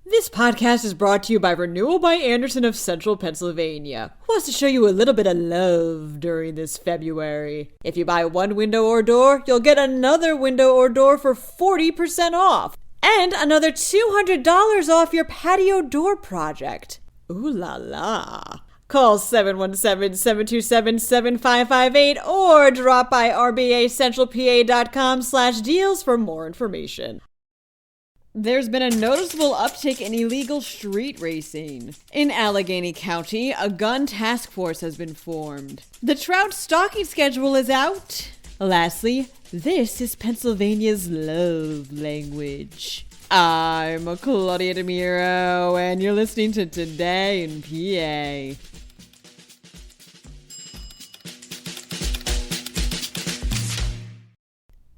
This podcast is brought to you by Renewal by Anderson of Central Pennsylvania, who wants to show you a little bit of love during this February. If you buy one window or door, you'll get another window or door for 40% off, and another $200 off your patio door project. Ooh la la. Call 717-727-7558 or drop by rbacentralpa.com/deals for more information. There's been a noticeable uptick in illegal street racing. In Allegheny County, a gun task force has been formed. The trout stalking schedule is out. Lastly, this is Pennsylvania's love language. I'm Claudia Dimuro, and you're listening to Today in PA.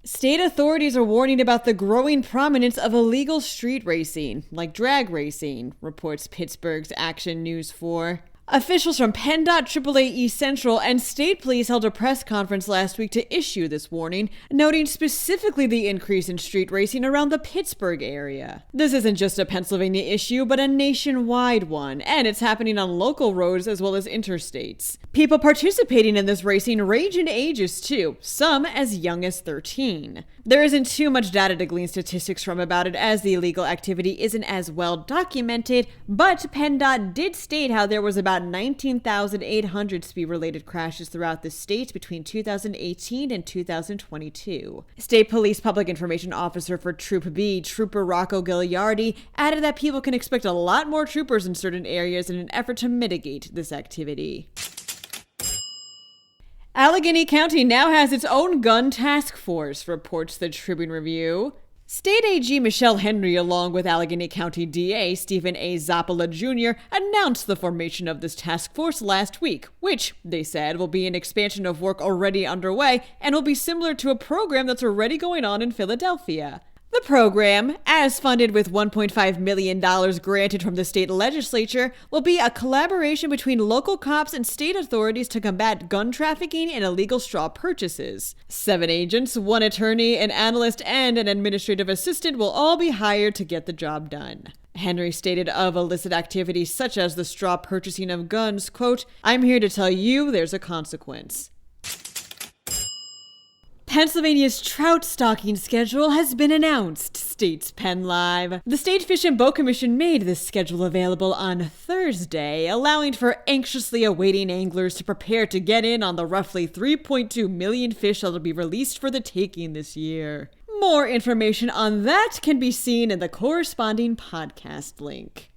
State authorities are warning about the growing prominence of illegal street racing, like drag racing, reports Pittsburgh's Action News 4. Officials from PennLive.com Central and state police held a press conference last week to issue this warning, noting specifically the increase in street racing around the Pittsburgh area. This isn't just a Pennsylvania issue, but a nationwide one, and it's happening on local roads as well as interstates. People participating in this racing range in ages too, some as young as 13. There isn't too much data to glean statistics from about it, as the illegal activity isn't as well documented, but PennDOT did state how there was about 19,800 speed-related crashes throughout the state between 2018 and 2022. State Police Public Information Officer for Troop B, Trooper Rocco Gagliardi, added that people can expect a lot more troopers in certain areas in an effort to mitigate this activity. Allegheny County now has its own gun task force, reports the Tribune Review. State AG Michelle Henry, along with Allegheny County DA Stephen A. Zappala Jr., announced the formation of this task force last week, which, they said, will be an expansion of work already underway and will be similar to a program that's already going on in Philadelphia. The program, as funded with $1.5 million granted from the state legislature, will be a collaboration between local cops and state authorities to combat gun trafficking and illegal straw purchases. 7 agents, 1 attorney, an analyst, and an administrative assistant will all be hired to get the job done. Henry stated of illicit activities such as the straw purchasing of guns, quote, "I'm here to tell you there's a consequence." Pennsylvania's trout stalking schedule has been announced, states PennLive. The State Fish and Boat Commission made this schedule available on Thursday, allowing for anxiously awaiting anglers to prepare to get in on the roughly 3.2 million fish that will be released for the taking this year. More information on that can be seen in the corresponding podcast link.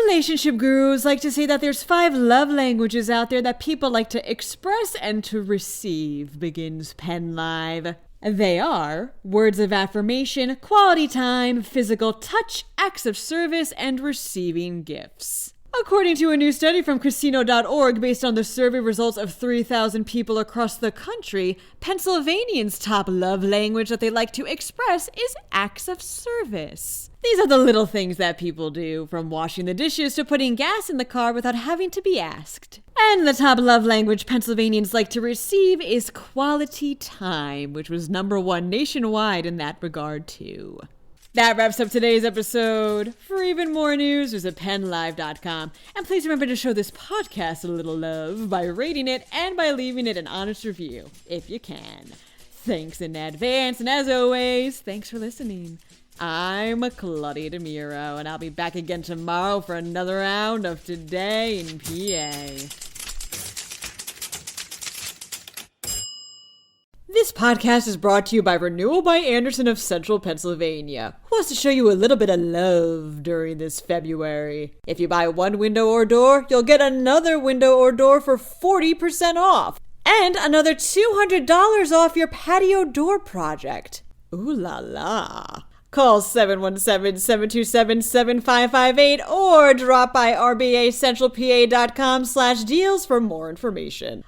Relationship gurus like to say that there's 5 love languages out there that people like to express and to receive, begins PennLive. They are words of affirmation, quality time, physical touch, acts of service, and receiving gifts. According to a new study from Casino.org based on the survey results of 3,000 people across the country, Pennsylvanians' top love language that they like to express is acts of service. These are the little things that people do, from washing the dishes to putting gas in the car without having to be asked. And the top love language Pennsylvanians like to receive is quality time, which was number 1 nationwide in that regard too. That wraps up today's episode. For even more news, visit PennLive.com. And please remember to show this podcast a little love by rating it and by leaving it an honest review, if you can. Thanks in advance, and as always, thanks for listening. I'm Claudia Dimuro, and I'll be back again tomorrow for another round of Today in PA. This podcast is brought to you by Renewal by Anderson of Central Pennsylvania, who wants to show you a little bit of love during this February. If you buy one window or door, you'll get another window or door for 40% off, and another $200 off your patio door project. Ooh la la. Call 717-727-7558 or drop by rbacentralpa.com/deals for more information.